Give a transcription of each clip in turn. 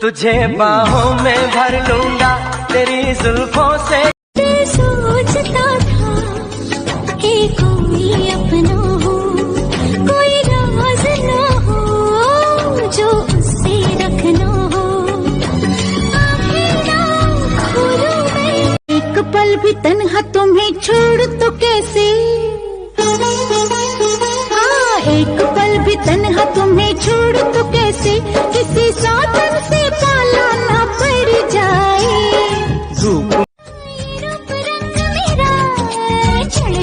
तुझे बाहों में भर लूंगा तेरी जुल्फों से। सोचता था कि कोई अपना हो, कोई राज ना हो जो उससे रखना हो। खोलूं मैं एक पल भी तन्हा तुम्हें छोड़ तो कैसे, हाँ एक पल भी तन्हा तुम्हें छोड़ तो कैसे, किसी साधन से पाला ना पड़ जाए।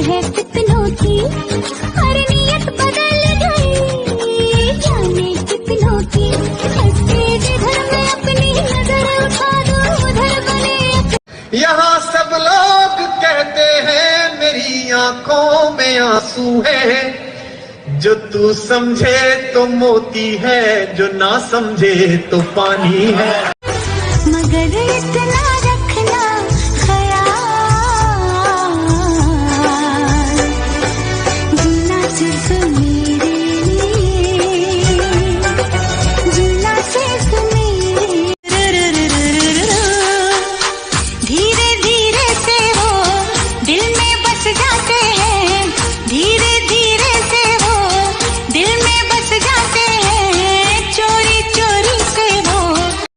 है कितनों की हर नियत बदल गई, जाने कितनों की जिधर मैं अपनी नजर उठा दूं उधर बने। यहाँ सब लोग कहते हैं मेरी आंखों में आंसू है, जो तू समझे तो मोती है, जो ना समझे तो पानी है। मगर इतना रखना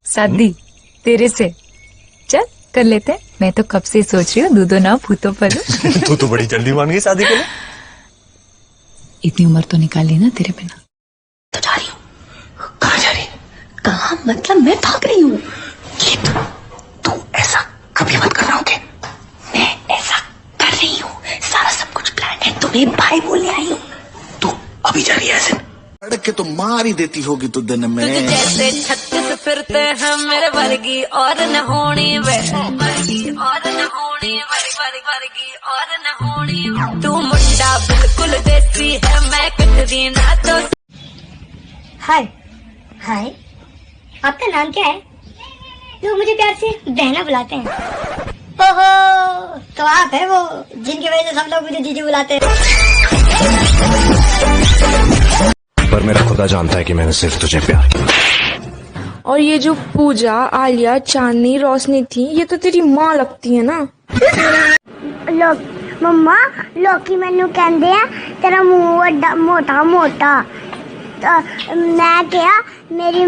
शादी तेरे से चल कर लेते हैं। मैं तो कब से सोच रही हूँ दूधो ना भूतो पलो। तू तो बड़ी जल्दी मान गई शादी के लिए। इतनी उम्र तो निकाली ना तेरे बिना। तो जा रही हूँ। कहाँ जा रही? कहाँ मतलब मैं भाग रही हूँ। ये तू ऐसा कभी मत करना, ओके? मैं ऐसा कर रही हूँ, सारा सब कुछ प्लान है, तुम्हें भाई बोलने आई हूँ। तू अभी जा रही है ऐसे लड़क के तो मार ही देती होगी तू दिन में। जैसे 36 फिरते हैं मेरे वर्गी और न होनी, वर्गी और न होनी, वर्गी और न होनी। तू मुंडा बिल्कुल देसी है, मैं कुछ दीना तो। हाय हाय, आपका नाम क्या है? जो मुझे प्यार से बहना बुलाते हैं। ओहो, तो आप है वो जिनकी वजह से सब लोग मुझे जीजू बुलाते हैं। पर मेरा खुदा जानता है कि मैंने सिर्फ तुझे प्यार किया। और ये जो पूजा, आलिया, चांदनी, रोशनी थी, ये तो तेरी माँ लगती है ना। मम्मा लोकी मैनू कहंदे आ तेरा मुंह वड्डा मोटा मोटा। तो मैं क्या, मेरी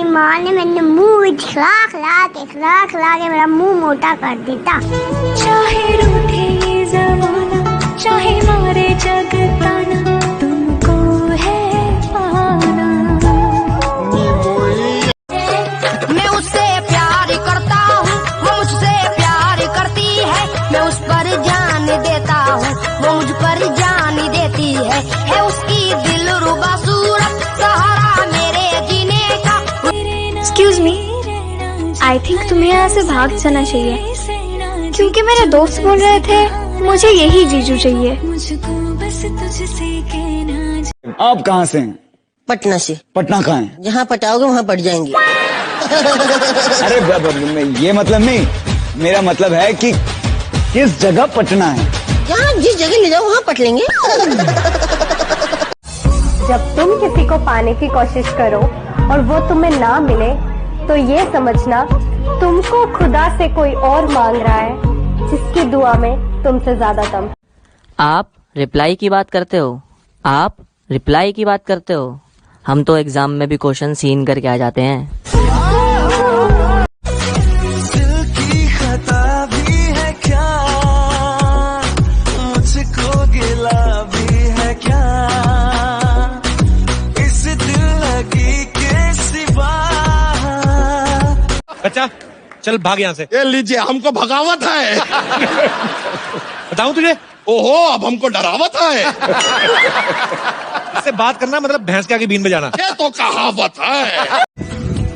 माँ ने मैंने मुंह खिला के मेरा मुंह मोटा कर दिता। चाहे रूठे ये ज़माना, चाहे मारे जग ताना, तुमको है पाना। मैं उससे प्यार करता हूँ, वो मुझसे प्यार करती है, मैं उस पर जान देता हूँ, वो मुझ पर जान देती है उसकी दिलरुबा सूरत सहारा मेरे जीने का। Excuse me, I think तुम्हें यहाँ से भाग जाना चाहिए, क्योंकि मेरे दोस्त बोल रहे थे मुझे यही जीजू चाहिए। आप कहाँ से हैं? पटना से। पटना कहाँ है? जहाँ पटाओगे वहाँ पट जाएंगे। अरे ये मतलब नहीं, मेरा मतलब है कि किस जगह पटना है। जहाँ जिस जगह ले जाओ वहाँ पट लेंगे। जब तुम किसी को पाने की कोशिश करो और वो तुम्हें ना मिले, तो ये समझना तुमको खुदा से कोई और मांग रहा है, जिसकी दुआ में तुमसे ज्यादा दम। आप रिप्लाई की बात करते हो, आप रिप्लाई की बात करते हो। हम तो एग्जाम में भी क्वेश्चन सीन करके आ जाते हैं। दिल की खता भी है क्या, मुझको गिला भी है क्या, इस दिल लगी के सिवा। बच्चा चल भाग यहाँ से। ये लीजिए, हमको भगावत है। बताऊं तुझे? ओहो, अब हमको डरावत है। इससे बात करना मतलब भैंस के आगे बीन बजाना। ये तो कहावत है।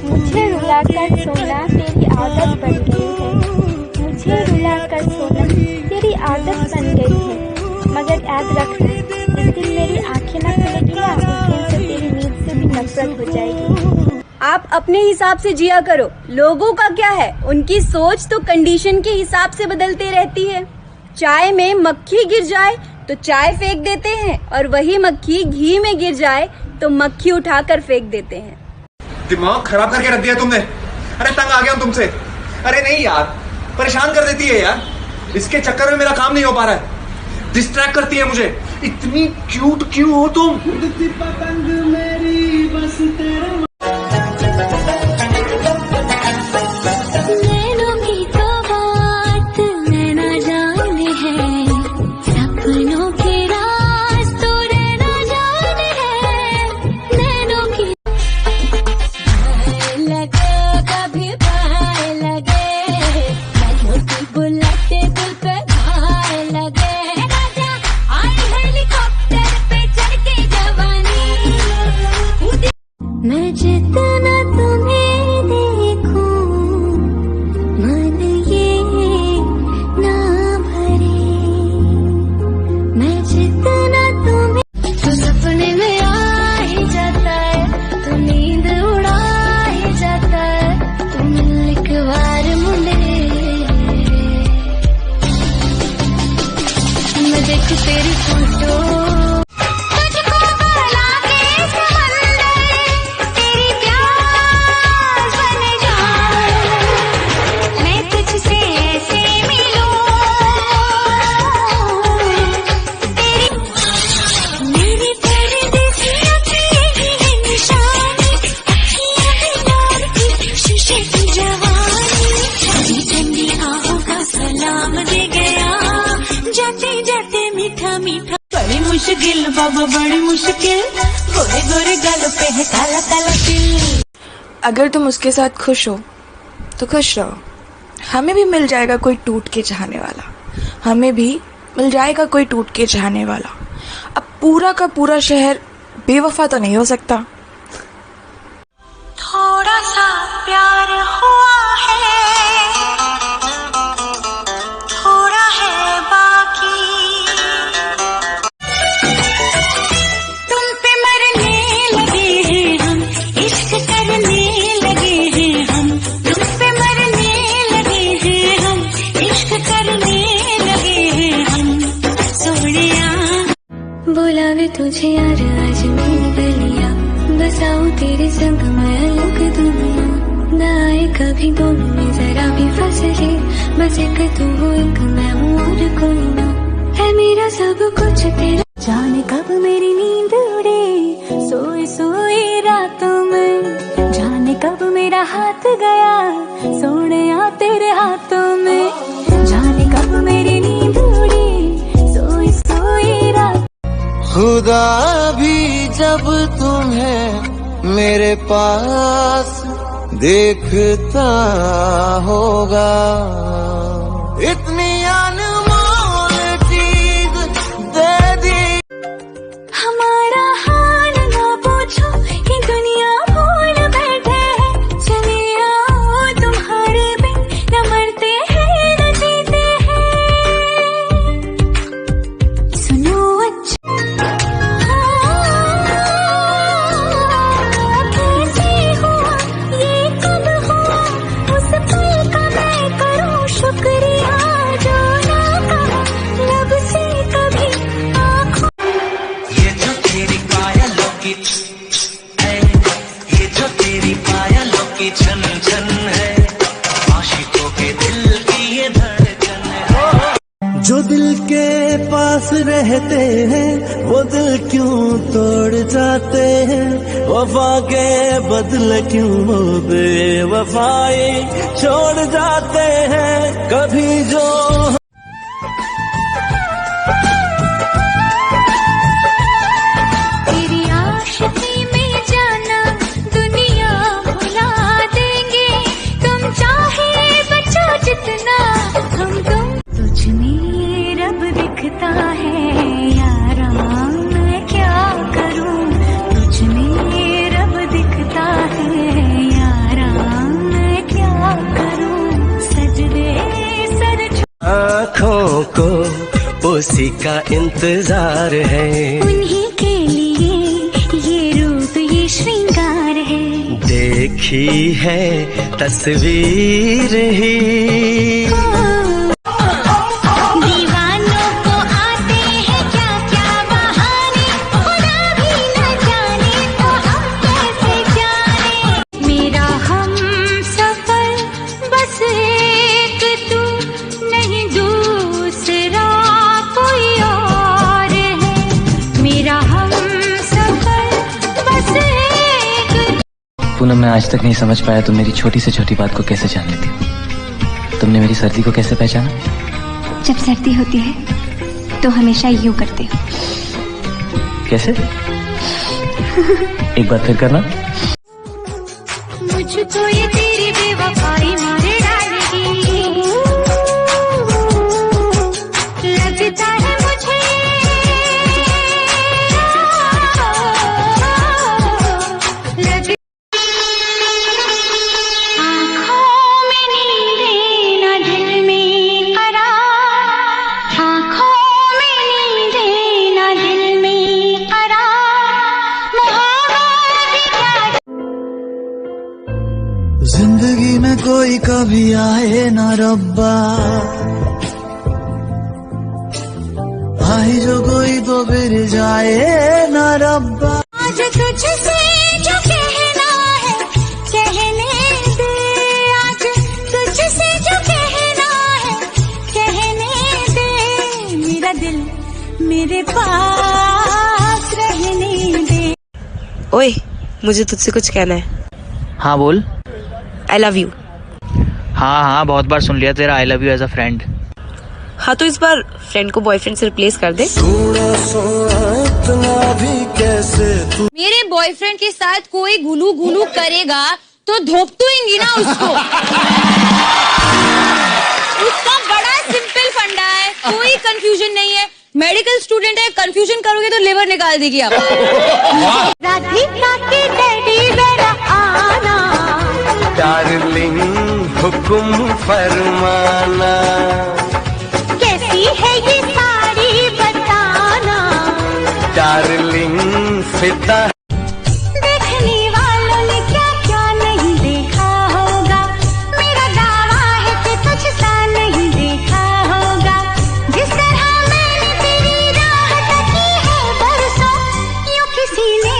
मुझे रुलाकर सोना तेरी आदत बन गई है, मुझे रुलाकर सोना तेरी आदत बन गई है। मगर याद रखना, जिस दिन मेरी आंखें न खुलेगी ना, उस दिन से तेरी नींद से भी नफरत हो जाएगी। आप अपने हिसाब से जिया करो, लोगों का क्या है, उनकी सोच तो कंडीशन के हिसाब से बदलती रहती है। चाय में मक्खी गिर जाए तो चाय फेंक देते हैं, और वही मक्खी घी में गिर जाए तो मक्खी उठाकर फेंक देते हैं। दिमाग खराब करके रख दिया तुमने। अरे तंग आ गया हूं तुमसे। अरे नहीं यार, परेशान कर देती है यार। इसके चक्कर में मेरा काम नहीं हो पा रहा है, डिस्ट्रैक्ट करती है मुझे। इतनी क्यूट क्यों हो तुम? पतंग मेरी बस तेरा मैं जितना तुम्हें देखूं मन ये ना भरे, मैं जितना तुम्हें तो सपने में आ ही जाता है, तो नींद उड़ा ही जाता है, तुम एक बार मुझे मैं देखूं तेरी फोटो। बड़ी मुश्किल बाबा बड़ी मुश्किल, गोरे गोरे गालों पे है काला काला तिल। अगर तुम उसके साथ खुश हो तो खुश रहो, हमें भी मिल जाएगा कोई टूट के चाहने वाला, हमें भी मिल जाएगा कोई टूट के चाहने वाला। अब पूरा का पूरा शहर बेवफा तो नहीं हो सकता। थोड़ा सा प्यार हुआ है, थोड़ा है बाकी, तुम पे मरने लगे हैं हम, इश्क करने लगे हैं हम, तुम पे मरने लगे हैं हम, इश्क करने लगे हैं हम। सोनिया बुलावे तुझे यार आज मेरी गलियां, बसाऊं तेरे संग मैं अलग दुनिया, न आए कभी दोनों में जरा भी फसले, बस एक तू हो एक मैं हूँ और कोई ना, है मेरा सब कुछ तेरा। जाने कब मेरी नींद उड़े सोई सोई रातों में, जाने कब मेरा हाथ गया सोनिया तेरे हाथों में, जाने कब मेरी नींद उड़ी सोई सोई रात। खुदा भी जब तुम्हें मेरे पास देखता होगा, इतनी अनमोल चीज दे दी। हमारा हाल ना पूछो कि दुनिया भूल बैठे है, चले आओ तुम्हारे बिन न मरते हैं न जीते हैं। सुनो अच्छा कैसे हुआ ये कब हुआ, उस पल का मैं करूं शुक्रिया, जो ना कहा लब से कभी आँखों। ये जो तेरी पायलों की ये जो तेरी पायलों की छन छन है, आशिकों के दिल की ये धड़कन है। जो दिल के पास रहते हैं वो दिल क्यों तोड़ जाते हैं, वफा के बदले क्यों वो बेवफाई छोड़ जाते हैं। कभी जो तेरी आशिकी में जाना दुनिया भुला देंगे, तुम चाहे बचो जितना हम तुम, तुझ में रब दिखता है यारा मैं क्या करूं, तुझ में रब दिखता है यारा मैं क्या करूं, सजदे सर आँखों को उसी का इंतजार है, उन्हीं के लिए ये रूप ये श्रृंगार है, देखी है तस्वीर ही। दीवानों को आते हैं क्या क्या बहाने, खुदा भी न जाने तो हम कैसे जाने। पूनम, मैं आज तक नहीं समझ पाया तुम मेरी छोटी से छोटी बात को कैसे जान लेती हो। तुमने मेरी सर्दी को कैसे पहचाना? जब सर्दी होती है तो हमेशा यूं करते हो। कैसे? एक बार फिर करना। मुझको ये तेरी बेवफाई मारे डालेगी, लगता है मुझे आँखों में नींदें ना दिल में करार, आँखों में नींदें ना दिल में करार, मोहब्बत जिंदगी में कोई कभी आए ना रब्बा, आए जो कोई तो फिर जाए ना रब्बा। आज तुझसे जो कहना है कहने दे, आज तुझसे जो कहना है कहने दे, मेरा दिल मेरे पास रहने दे। ओए, मुझे तुझसे कुछ कहना है। हाँ बोल। I love you. हाँ, बहुत बार सुन लिया तेरा I love you as a friend. हाँ, तो इस बार फ्रेंड को बॉयफ्रेंड से रिप्लेस कर दे। मेरे बॉयफ्रेंड के साथ कोई गुलू गुलू करेगा तो धोपटूंगी ना उसको। उसका बड़ा सिंपल फंडा है, कोई कंफ्यूजन नहीं है। मेडिकल स्टूडेंट है, कंफ्यूजन करोगे तो लिवर निकाल देगी आप। राधिका के डैडी बेरा आना, डार्लिंग हुक्म फरमाना, कैसी है ये साड़ी बताना, डार्लिंग फिदा। देखने वालों ने क्या क्या नहीं देखा होगा, मेरा दावा है कि तुझ सा नहीं देखा होगा, जिस तरह मैंने तेरी राह तकी है बरसों, यूं किसी ने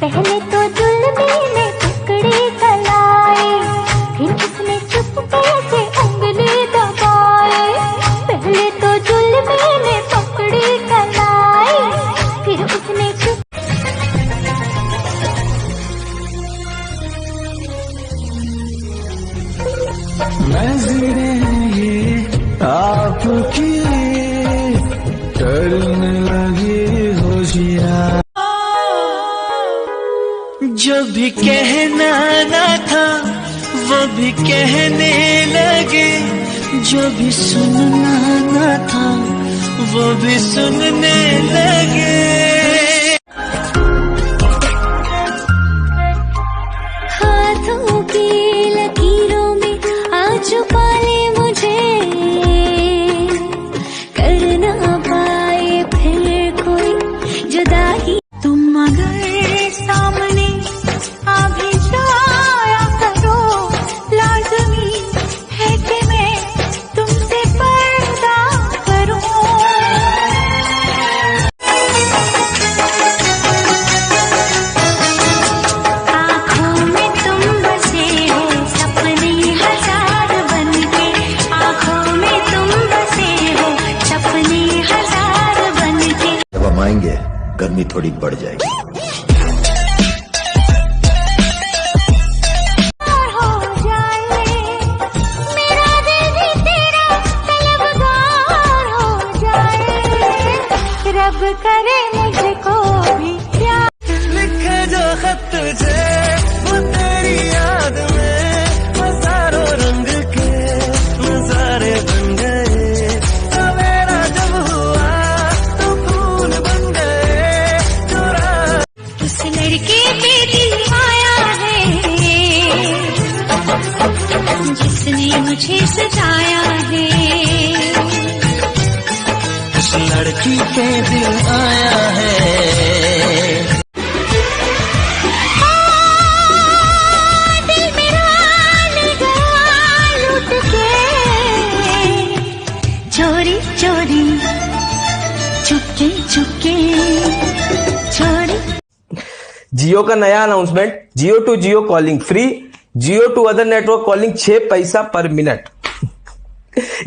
पहले तो जुल्मी में पकड़ी कलाई, फिर उसने चुपके से उंगली दबाई, पहले तो जुल्मी में पकड़ी कलाई, फिर उसने नजरें ये आपकी करने लगी होशियार, जो भी कहना ना था वो भी कहने लगे, जो भी सुनना ना था वो भी सुनने लगे। हाथों की लकीरों में आ छुपा ले मुझे, कर ना पाए फिर कोई जुदाई। तुम अगर सामने आ भी जाया करो, लाज़मी है कि मैं तुमसे पर्दा करूं। आँखों में तुम बसे हो सपने हजार बनके, आँखों में तुम बसे हो सपने हजार बनके। जब हम आएंगे गर्मी थोड़ी बढ़ जाएगी। हो जाए मेरा दिल भी तेरा तलबगार हो जाए, रब करे मुझको भी प्यार। लिखे जो खत तुझे वो तेरी याद में हजारों रंग के नजारे बन गए, सवेरा जब हुआ तो फूल बन गए, उस लड़के पे दिल आया है जिसने मुझे सजाया है, उस लड़की पे दिल आया है। दिल मेरा ले गया लूट के, चोरी चोरी चुपके चुपके चोरी। जियो का नया announcement, Jio to Jio calling free, Jio to other network calling 6 पैसा पर मिनट।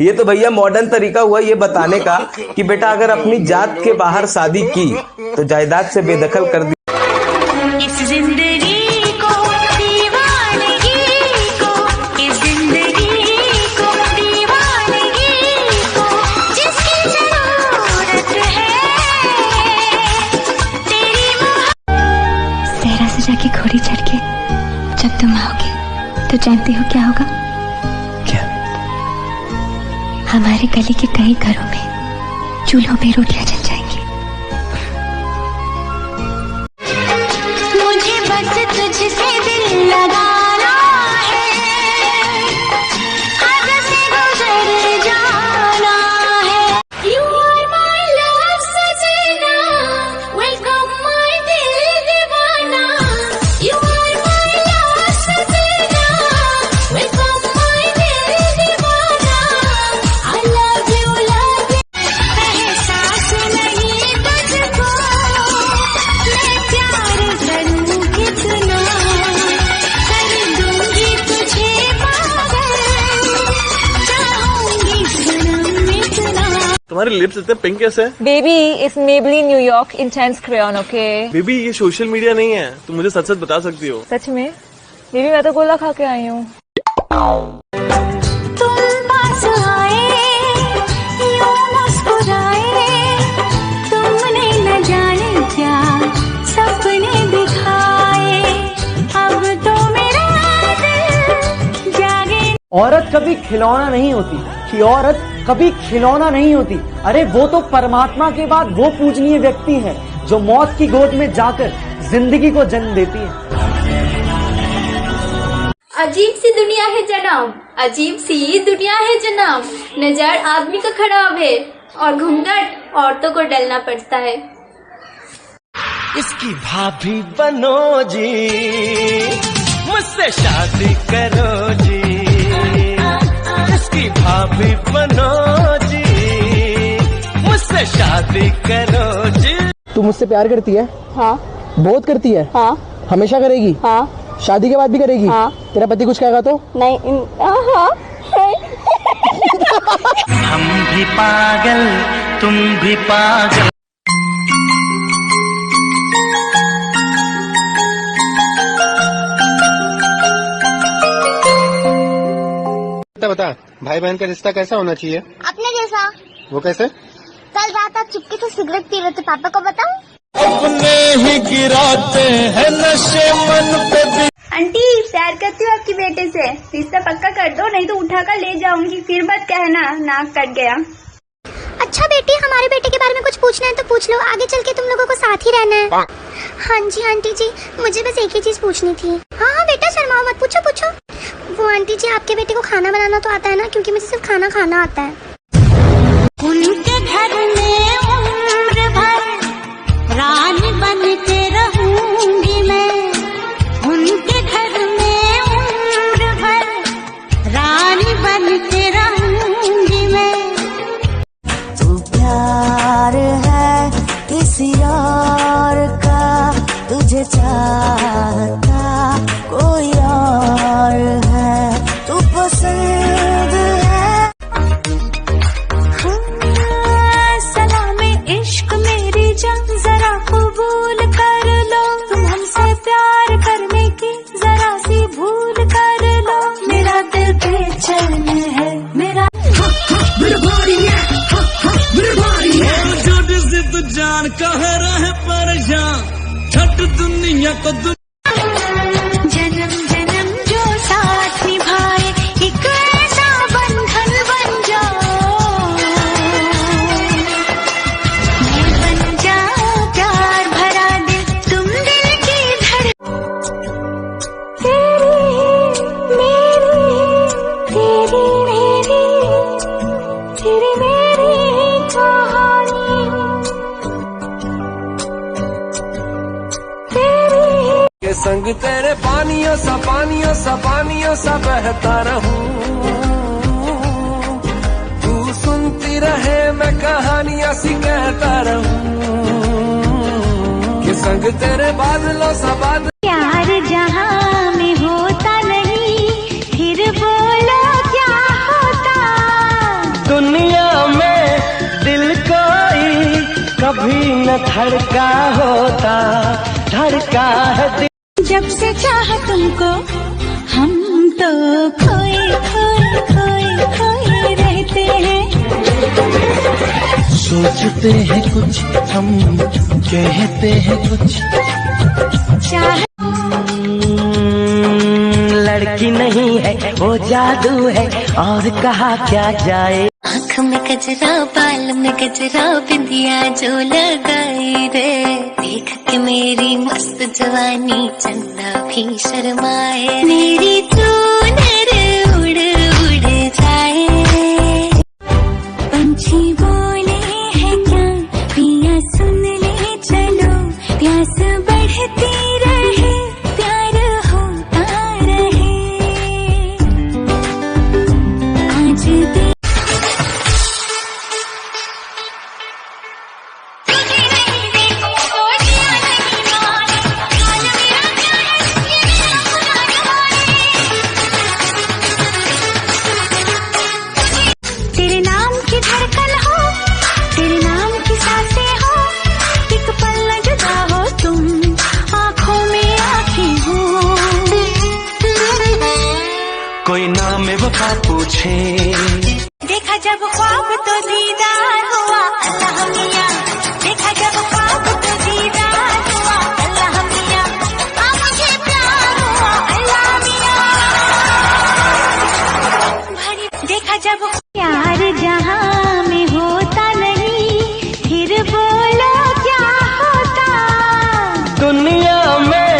ये तो भैया मॉडर्न तरीका हुआ ये बताने का कि बेटा अगर अपनी जात के बाहर शादी की तो जायदाद से बेदखल कर दी। इस जिंदगी तो जानते हो क्या होगा? क्या? हमारे गली के कई घरों में चूल्हों पे रोटियां जल जाएंगी। मुझे बस तुझसे दिल लगाना है, हद से गुजर जाना है। You are my love सजना, welcome my दिल दीवाना। You are my love सजना, welcome my दिल दीवाना। I love you, love you। एहसास नहीं तुझको, मैं प्यार करूँ कितना, कर दूंगी तुझे पागल, चाहूंगी सनम इतना। तुम्हारे लिप्स इतने पिंक कैसे है? बेबी इस Maybelline New York intense crayon. Okay baby ये सोशल मीडिया नहीं है, तुम मुझे सच सच बता सकती हो। सच में बेबी मैं तो गोला खा के आई हूँ। तुम पास आए, यूं मुस्कुराए, तुमने न जाने क्या सपने दिखाए, अब तो मेरा दिल जागे। औरत कभी खिलौना नहीं होती कि औरत कभी खिलौना नहीं होती। अरे वो तो परमात्मा के बाद वो पूजनीय व्यक्ति है जो मौत की गोद में जाकर जिंदगी को जन्म देती है। अजीब सी दुनिया है जनाब, अजीब सी दुनिया है जनाब। नजर आदमी का खराब है और घूंघट औरतों को डलना पड़ता है। इसकी भाभी बनो जी, मुझसे शादी करो जी। इसकी भाभी बनो जी, मुझसे शादी करो जी। तू मुझसे प्यार करती है? हाँ। बहुत करती है? हाँ। हमेशा करेगी? हाँ। शादी के बाद भी करेगी? हाँ। तेरा पति कुछ कहेगा तो? नहीं। हाँ। हम भी पागल, तुम भी पागल। बता भाई बहन का रिश्ता कैसा होना चाहिए? अपने जैसा। वो कैसे? कल रात आप चुपके से सिगरेट पी रहे थे, पापा को बताऊं? अपने ही गिराते हैं नशे मन पे भी। आंटी प्यार करती हूँ आपकी बेटे से, रिश्ता पक्का कर दो नहीं तो उठा कर ले जाऊंगी, फिर मत कहना नाक कट गया। अच्छा बेटी, हमारे बेटे के बारे में कुछ पूछना है तो पूछ लो, आगे चल के तुम लोगों को साथ ही रहना है। हाँ जी आंटी जी, मुझे बस एक ही चीज पूछनी थी। हाँ हाँ बेटा शर्माओ मत, पूछो पूछो। वो आंटी जी आपके बेटे को खाना बनाना तो आता है ना? क्योंकि मुझे सिर्फ खाना खाना आता है। उनके घर में उम्र भर रानी बन के रहूंगी मैं, उनके घर में उम्र भर रानी बन के रहूंगी मैं। तू प्यार है किसी और का, तुझे चाहता कोई और है, तू पसंद है। सलामे इश्क मेरी जान, जरा कबूल कर लो, तुम हमसे प्यार करने की जरा सी भूल कर लो। मेरा दिल बेचैन है, मेरा जोड़ से तू जान कह रहे परेशान, छट दुनिया को जन्म जन्म जो साथ निभाए, एक ऐसा बंधन बन जाओ, मैं बन जाऊं प्यार भरा दिल, तुम दिल की धड़कन। तेरी मेरी कहानी, के संग तेरे पानियों सा बहता रहूं। तू सुनती रहे मैं कहानियां सी कहता रहूं, के संग तेरे बादलों सा बादल। प्यार जहां में होता नहीं, फिर बोलो क्या होता। दुनिया में दिल कोई कभी न धड़का होता, धड़का है दिल। जब से चाहा तुमको हम तो खोए खोए खोए खोए रहते हैं। सोचते हैं कुछ हम, कहते हैं कुछ। लड़की नहीं वो जादू है और कहा क्या जाए। आँख में गजरा बाल में गजरा बिंदिया जो लगाई रे, देख के मेरी मस्त जवानी चंदा भी शर्माए, मेरी चूनर उड़ उड़ जाए। पंछी बोले हैं क्या पिया सुन ले चलो, प्यास बढ़ती रहे प्यार होता रहे। आज तेरे नाम की धड़कन हो, तेरे नाम की सांसें हो, एक पल न जुदा हो तुम, आँखों में आँखें हो। कोई नाम वफा पूछे, देखा जब ख्वाब तो दीदार हुआ अल्लाह मियां, देखा जब ख्वाब तो दीदार हुआ अल्लाह मियां, मुझे प्यार हुआ अल्लाह मियां। देखा जब प्यार जहां में होता नहीं, फिर बोलो क्या होता। दुनिया में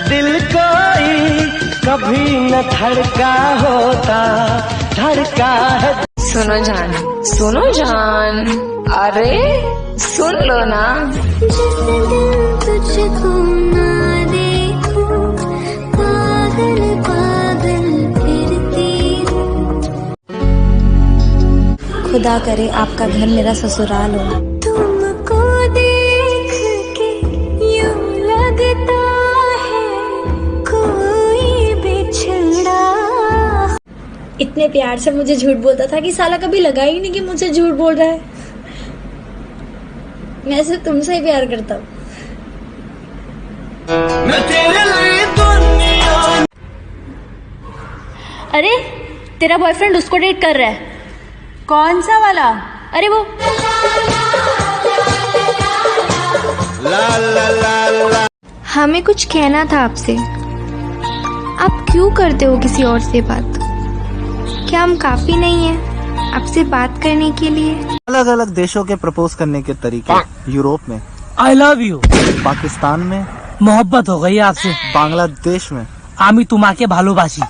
दिल कोई कभी न धड़का होता, धड़का है। सुनो जान, सुनो जान, अरे सुन लो ना। जिस दिन तुझको ना देखूं, पागल पागल फिरती हूँ। खुदा करे आपका घर मेरा ससुराल हो। तुमको देख के यूं लगता है कोई बिछड़ा। इतने प्यार से मुझे झूठ बोलता था कि साला कभी लगा ही नहीं कि मुझे झूठ बोल रहा है। मैं सिर्फ तुमसे ही प्यार करता हूँ। अरे तेरा बॉयफ्रेंड उसको डेट कर रहा है। कौन सा वाला? अरे वो ला ला ला ला। हमें कुछ कहना था आपसे। आप क्यों करते हो किसी और से बात? क्या हम काफी नहीं है आपसे बात करने के लिए? अलग अलग देशों के प्रपोज करने के तरीके। यूरोप में आई लव यू, पाकिस्तान में मोहब्बत हो गई आपसे, बांग्लादेश में आमी तुम्हारे भालोबासी,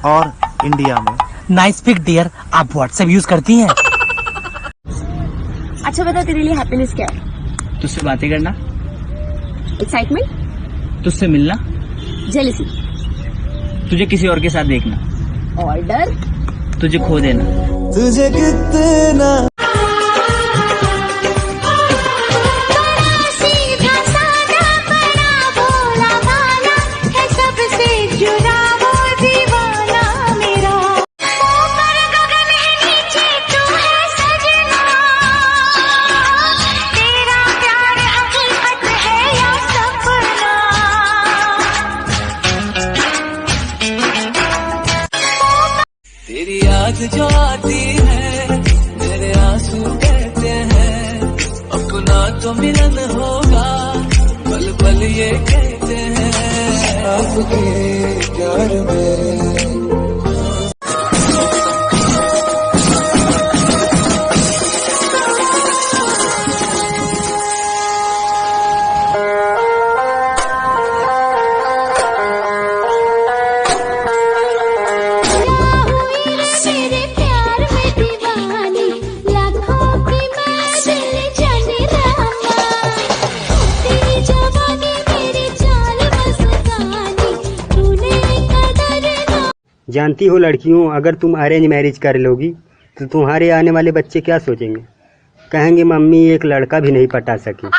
और इंडिया में नाइस पिक डियर। आप व्हाट्सएप यूज करती हैं? अच्छा बता, तेरे लिए हैप्पीनेस क्या है? तुझसे बातें करना, एक्साइटमेंट, तुझसे मिलना, जेलसी, तुझे किसी और के साथ देखना, ऑर्डर, तुझे खो देना। तुझे कितना सीधा साधा बड़ा भोला भाला है, सबसे जुड़ा वो दीवाना मेरा। ऊपर गगन है नीचे तू है सजना, तेरा प्यार हकीकत है या सपना। तेरी याद जो आती है मेरे आंसू कहते हैं, अपना तो मिलन होगा पल पल ये कहते हैं। आपके प्यार में तेरे प्यार में दीवानी, लाखों की मैं दिल जाने रामा। तेरी जवानी मेरी चाल मस्तानी, तूने कदर ना। जानती हो लड़कियों, अगर तुम अरेंज मैरिज कर लोगी तो तुम्हारे आने वाले बच्चे क्या सोचेंगे? कहेंगे मम्मी एक लड़का भी नहीं पटा सकी।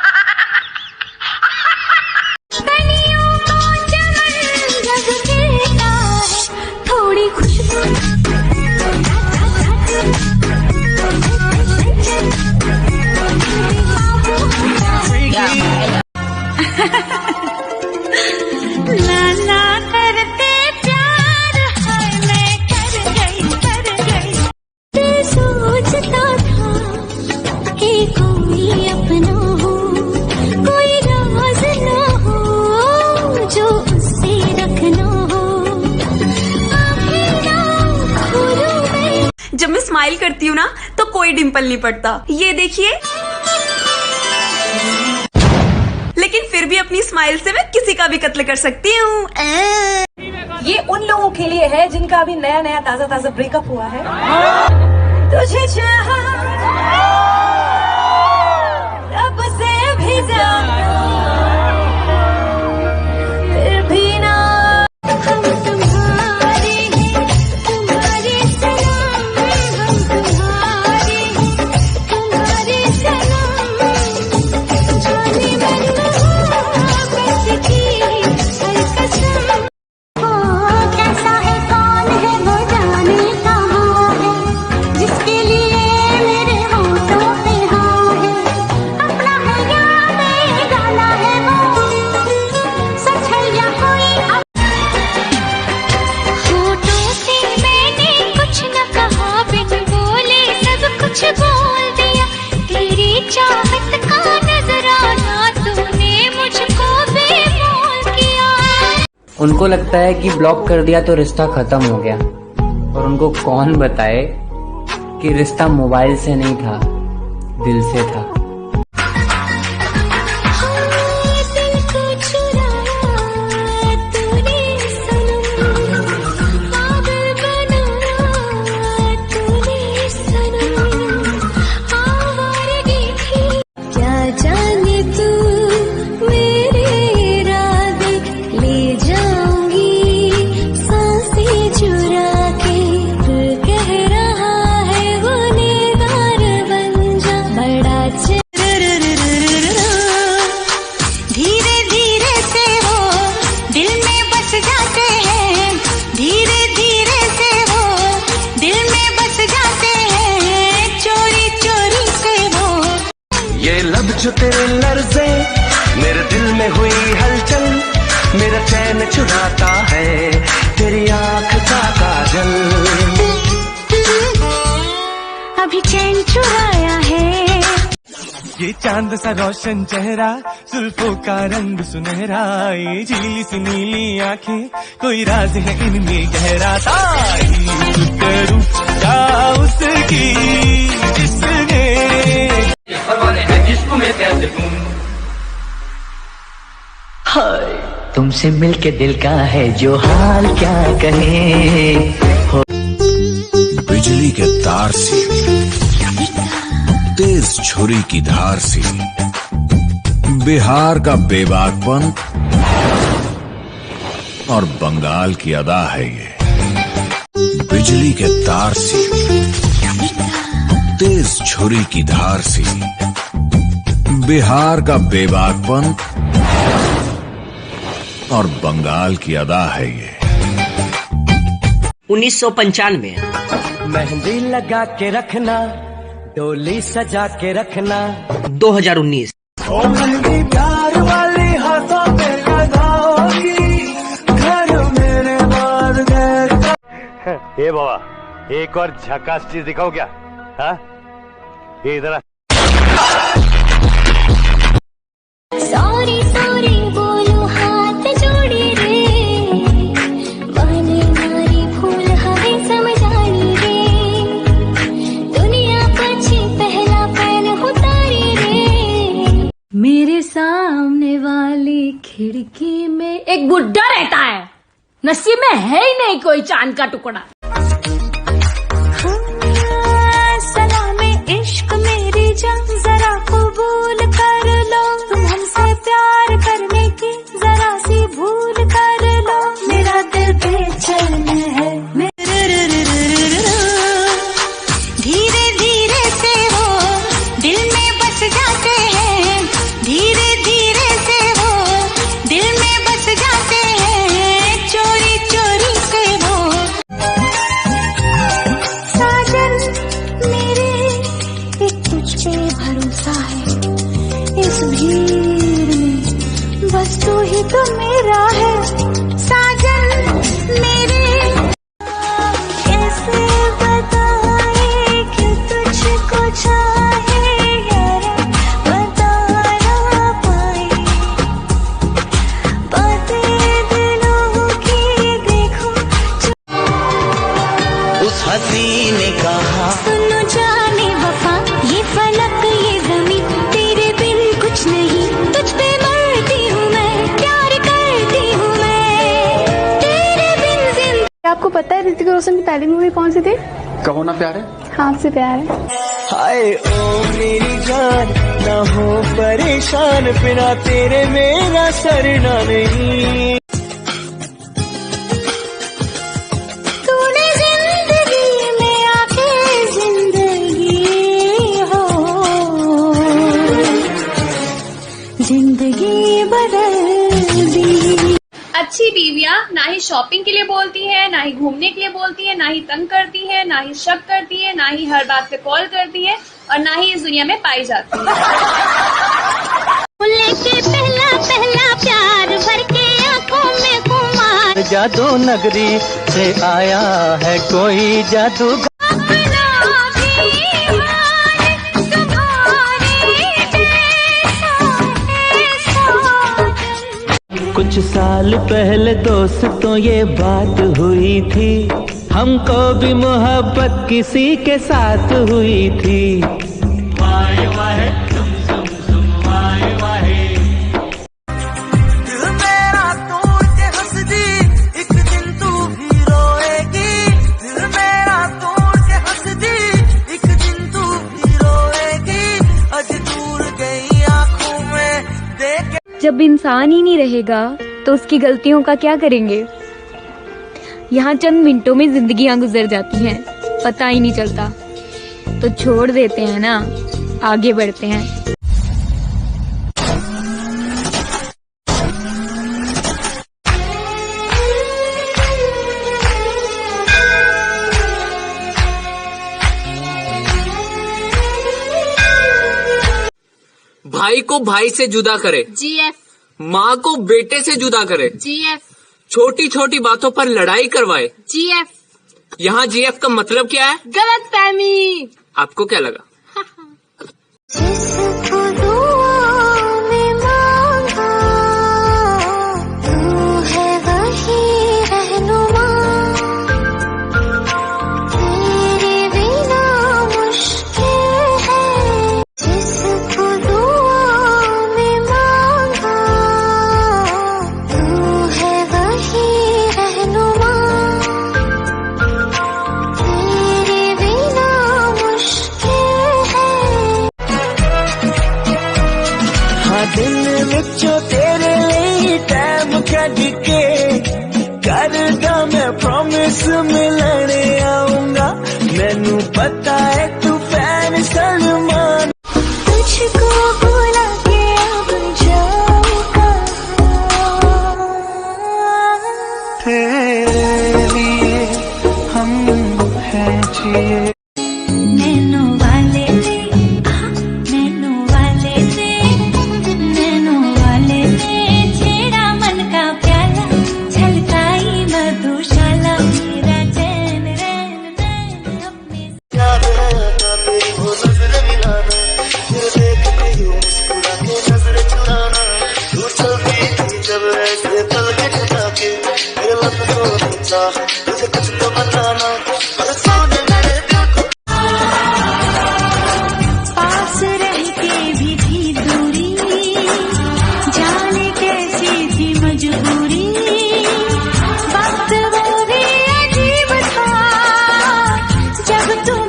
थोड़ी खुशबू ना करते प्यार है, मैं कर गई। सोचता था कि कोई अपना हो, स्माइल करती हूँ ना तो कोई डिम्पल नहीं पड़ता। ये देखिए, लेकिन फिर भी अपनी स्माइल से मैं किसी का भी कत्ल कर सकती हूँ। ये उन लोगों के लिए है जिनका अभी नया नया ताजा ताजा ब्रेकअप हुआ है। तुझे चाहा रब से भी ज्यादा, फिर भी ना हम तुम्हारे हैं, तुम्हारे सनम, हम तुम्हारे हैं, तुम्हारे सनम, जाने मन मोहब्बत की हर कसम। कैसा है, कौन है वो, जाने कहाँ है, जिसके लिए मेरे होठों पे हाँ है। अपना है या बेगाना है वो, सच है या कोई होठों से मैंने कुछ न कहा, बिन बोले सब कुछ बोल दिया। तेरी चाहत का नजराना तूने मुझको बेमोल किया। उनको लगता है कि ब्लॉक कर दिया तो रिश्ता खत्म हो गया, और उनको कौन बताए कि रिश्ता मोबाइल से नहीं था, दिल से था। दिल को चुराया तूने सनम, पागल बनाया तूने सनम, आवारगी थी। क्या जाने तू मेरे इरादे ले जाऊंगी सांसें चुरा के। दिल कह रहा है वो नेवार बन जा, बड़ा धीरे धीरे से वो दिल में बस जाते हैं, धीरे धीरे से वो दिल में बस जाते हैं, चोरी चोरी से वो। ये लब जो तेरे लर्ज़े, मेरे दिल में हुई हलचल, मेरा चैन चुराता है तेरी आँख का काजल। अभी चैन चुराया है। ये चांद सा रोशन चेहरा, जुल्फों का रंग सुनहरा, ये झीली सी नीली आंखें, कोई राज है इनमें गहरा। तारीफ करूं क्या उसकी जिसने जिसको मैं कैसे दूं। तुमसे मिलके दिल का है जो हाल क्या कहे। बिजली के तार सी, तेज छुरी की धार सी, बिहार का बेबाकपन और बंगाल की अदा है ये। बिजली के तार सी, तेज छुरी की धार सी, बिहार का बेबाकपन और बंगाल की अदा है ये। 1995 मेहंदी लगा के रखना, डोली सजा के रखना। 2019 प्यार वाली हाथों पे लगाओगी, घर मेरे बाद ए बाबा, एक और झकास चीज दिखाओ क्या? हाँ, ये इधर सॉरी सॉरी बोलो हाथ जोड़ी रे, बहने नारी फूल हवे समझानी रे, दुनिया पछी पहला पैर उतारी रे। मेरे सामने वाली खिड़की में एक बुड्ढा रहता है, नसीब में है ही नहीं कोई चांद का टुकड़ा। सलामे इश्क मेरी जान, जरा कबूल कर लो, तुम हमसे प्यार करने की जरा सी भूल कर लो। मेरा दिल बेचैन है, धीरे धीरे से वो दिल में बस जाते हैं, धीरे धीरे से वो दिल में बस जाते हैं, चोरी चोरी से वो। साजन मेरे एक तुझ पे भरोसा है, इस भीड़ में बस तू ही तो मेरा है। साजन मेरे कैसे बताए कि तुझको चाहे यार, बता ना पाए बातें दिलों की, देखो उस हसी ने कहा पता है ऋतिक रोशन की पहली मूवी कौन सी थी? कहो ना प्यार है। हाँ, आपसे प्यार है। हाय ओ मेरी जान, ना हो परेशान, बिना तेरे मेरा सरना नहीं। तूने जिंदगी में आके जिंदगी हो, जिंदगी बदल दी। अच्छी बीवियां ना ही शॉपिंग के लिए बोलती है, ना ही घूमने के लिए बोलती है, ना ही तंग करती है, ना ही शक करती है, ना ही हर बात पे कॉल करती है, और ना ही इस दुनिया में पाई जाती है। लेके पहला पहला प्यार भर के आंखों में खुमार, जादू नगरी से आया है कोई जादू। कुछ साल पहले दोस्तों ये बात हुई थी, हमको भी मोहब्बत किसी के साथ हुई थी। वाहे वाहे तुम वाहे वाहे। दिल मेरा तोड़ के हंस दी, एक दिन तू भी रोएगी। दिल मेरा तोड़ के हंस दी, एक दिन तू भी रोएगी। आज दूर गई आंखों में देख। जब इंसान ही नहीं रहेगा तो उसकी गलतियों का क्या करेंगे? यहाँ चंद मिनटों में जिंदगियां गुजर जाती हैं, पता ही नहीं चलता। तो छोड़ देते हैं ना, आगे बढ़ते हैं। भाई को भाई से जुदा करे, GF। माँ को बेटे से जुदा करे, GF। छोटी छोटी बातों पर लड़ाई करवाए, GF। यहाँ GF का मतलब क्या है? गलत फहमी। आपको क्या लगा? जिसको दुआ में मांगा, तू है वही रहनुमा, तेरे बिना मुश्किल है। जिसको दुआ में मांगा, तू है वही रहनुमा, तेरे बिना मुश्किल है। हाँ दिल विचों तेरे लिए टाइम कढ के करदा मैं प्रॉमिस मिलने आऊंगा। मैनू पता है तू फैन सलमान। तुझको बुला के अब जाऊंगा, तेरे लिए हम हैं जिए। नैनो वाले ने, नैनो वाले ने, नैनो वाले ने छेड़ा मन का प्याला, छलकाई मधुशाला, मेरा चैन रैन नैन अपने। तेरी वो नजर मिलाना, फिर देखते ही मुस्कुरा के नजर चुराना। तू चलती थी जब ऐसे पल के ठटा के, मेरे लब को खींचा, तुझे कुछ तो बताना। और सोने मेरे दिल को पास रह के भी थी दूरी, जाने कैसी थी मजबूरी, वक्त वो भी अजीब था जब तुम।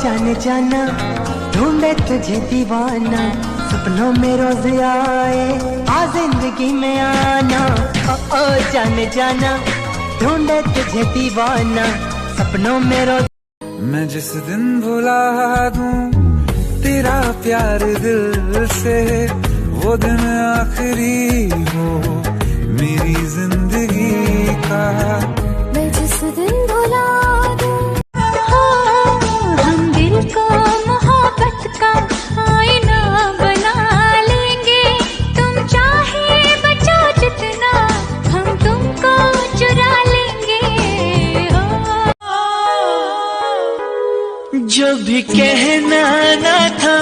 जाने जाना ढूंढे तुझे दीवाना, सपनों में रोज आए आ जिंदगी में आना। ओ जाने जाना ढूंढे तुझे दीवाना, सपनों में रोज। मैं जिस दिन भुला दूं तेरा प्यार दिल से, वो दिन आखिरी हो मेरी जिंदगी का। मैं जिस दिन भुला दूं, हाँ, हम दिल को मोहब्बत का आईना बना लेंगे। तुम चाहे बचा जितना, हम तुमको चुरा लेंगे। जो भी कहना ना था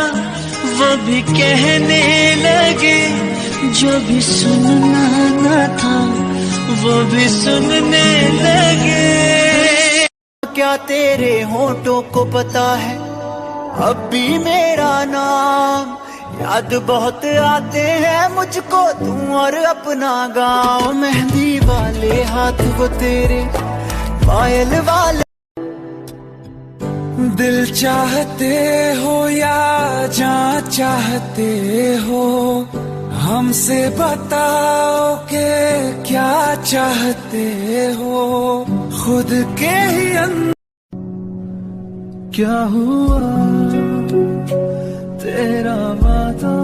वो भी कहने लगे, जो भी सुनना ना था वो भी सुनने लगे। क्या तेरे होठों को पता है अब भी मेरा नाम? याद बहुत आते हैं मुझको तू और अपना गाँव, मेहंदी वाले हाथ वो तेरे, पायल वाले। दिल चाहते हो या जान चाहते हो, हमसे बताओ के क्या चाहते हो, खुद के ही क्या हुआ तेरा वादा,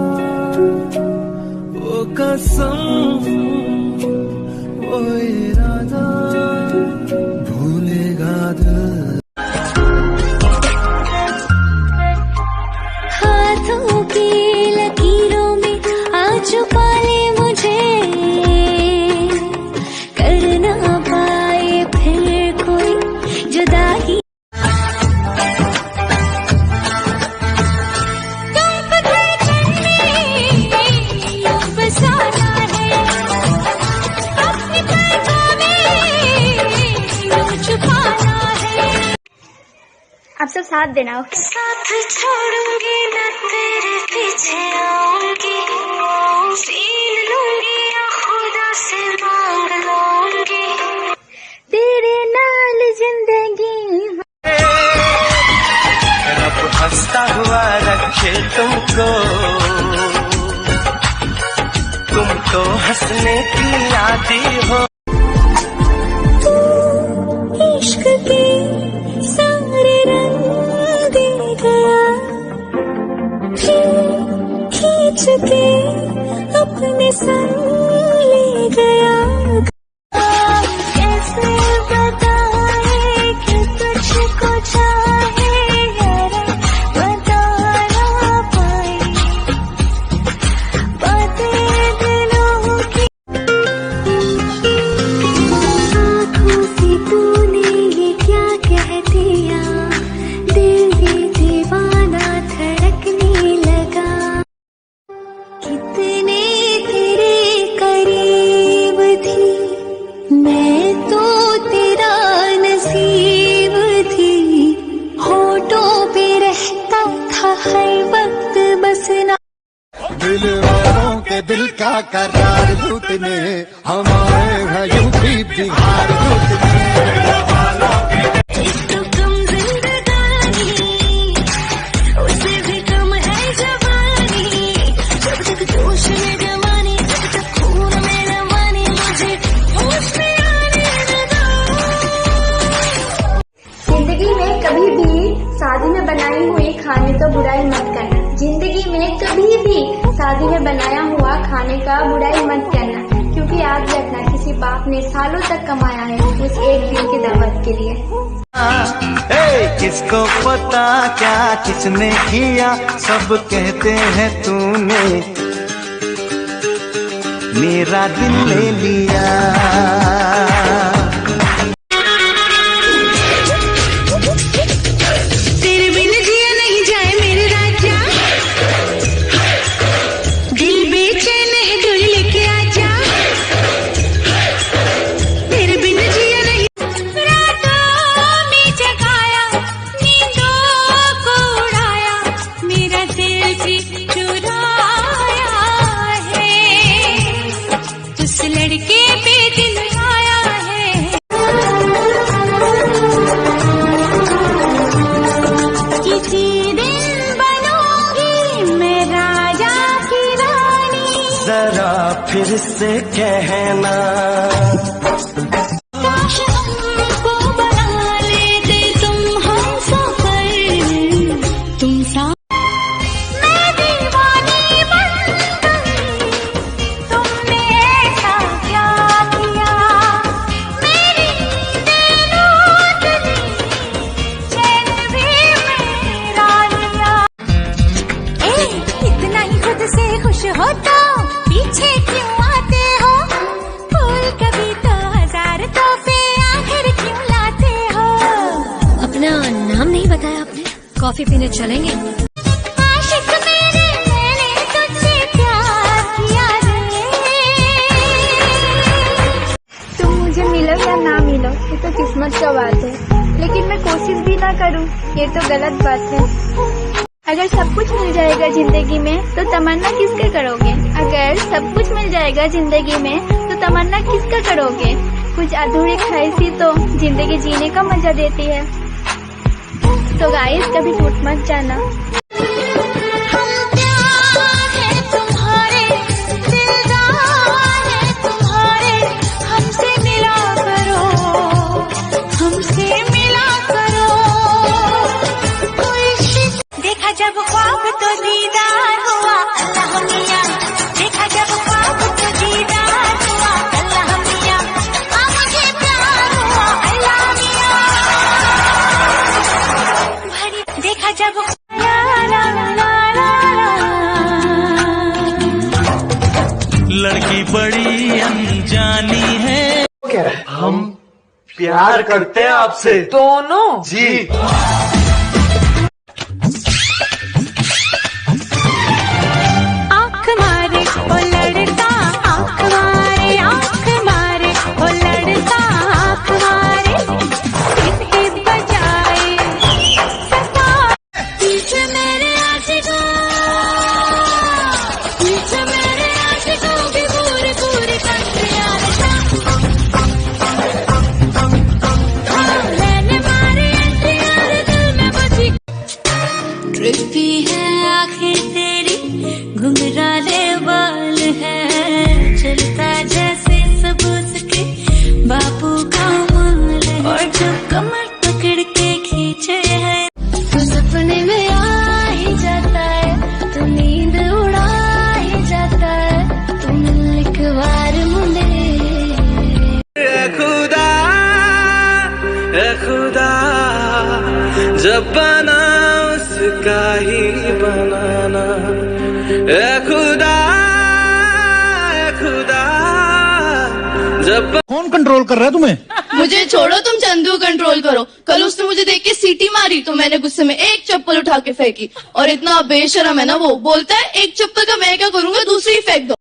वो कसम वो इरादा, भूलेगा दिल। हाथों की लकीरों में आज छुपा ले मुझे, कर ना पाए फिर कोई जुदाई। आप सब साथ देना। साथ छोड़ूंगी ना तेरे पीछे आऊंगी, सीन लूंगी या खुदा से मांग लूंगी, तेरे नाल जिंदगी। रब हंसता हुआ रखे तुमको, तुम तो हंसने की आदी हो। इश्क के सारे रंग दे गया, खींच के अपने संग ले गया। कैसे बताए कि तुझको चाहे यारा, बता ना पाए बातें दिलों की। आँखों से तूने ये क्या कह दिया, दिल ये दीवाना धड़कने लगा। कितने तेरे करीब थी मैं तो, तेरा नसीब थी, होठों पे रहता था हर वक्त बसना। दिल वालों के दिल का करार लूटने, हमारे है यूपी बिहार लूटने। तो कम जिंदगानी, उससे भी कम है जवानी, जब तक जोश में जवानी, जब तक खून में रवानी, मुझे होश में आने दो। जिंदगी में कभी भी शादी में बनाई हुई खाने का बुराई मत करना। जिंदगी में कभी भी शादी में बनाया हुआ खाने का बुराई मत करना, क्योंकि याद रखना किसी बाप ने सालों तक कमाया है उस एक दिन की दावत के लिए। किसको पता क्या किसने किया, सब कहते हैं तूने मेरा दिल ले लिया। तेरे बिन जिया नहीं जाए मेरे राजा, दिल बेचैन है डोली लेके आजा, तेरे बिन जिया नहीं। रातों में जगाया, नींदों को उड़ाया, मेरा दिल भी चुराया है, उस लड़के पे दिल आया है। किसी दिन बनूंगी मैं राजा की रानी, जरा फिर से कहना, काश हमको बना लेते तुम हमसफर, तुम साथ। मैं दीवानी बन गई, तुमने ऐसा क्या किया, मेरी नींदें लूट ली, चैन भी मेरा लिया। इतना ही खुद से खुश हो तो पीछे क्यों आते हो, फूल कभी तो हजार तोहफे आखिर क्यों लाते हो। अपना नाम नहीं बताया आपने, कॉफी पीने चलेंगे? आशिक मेरे मैंने तुझसे प्यार किया रे, तुम मुझे मिलो या ना मिलो ये तो किस्मत का बात है, लेकिन मैं कोशिश भी ना करूं ये तो गलत बात है। अगर सब कुछ मिल जाएगा जिंदगी में तो तमन्ना किसका करोगे? अगर सब कुछ मिल जाएगा जिंदगी में तो तमन्ना किसका करोगे? कुछ अधूरी ख्वाहिशी तो जिंदगी जीने का मजा देती है। तो गाइस कभी टूट मत जाना। जब ख्वाब तो दीदार हुआ अल्लाह मियां, देखा जब ख्वाब तो दीदार हुआ अल्लाह मियां, मुझे प्यार हुआ अल्लाह मियां, देखा जब ला ला ला लड़की बड़ी अनजानी है। क्या हम प्यार करते हैं आपसे दोनों जी। ट्रिपी है आखिर तेरी, घुंघराले बाल है, चलता जैसे सबूत के बापू का माल है, और जब कमर पकड़ के खींचे है तो सपने में आ ही जाता है, तो नींद उड़ा ही जाता है, तुम एक बार मुझे खुदा जब बना उसका ही बनाना, खुदा जब कौन कंट्रोल कर रहा है तुम्हें? मुझे छोड़ो, तुम चंदू कंट्रोल करो। कल उसने मुझे देख के सीटी मारी तो मैंने गुस्से में एक चप्पल उठा के फेंकी, और इतना बेशरम है ना वो, बोलता है एक चप्पल का मैं क्या करूंगा, दूसरी फेंक दो।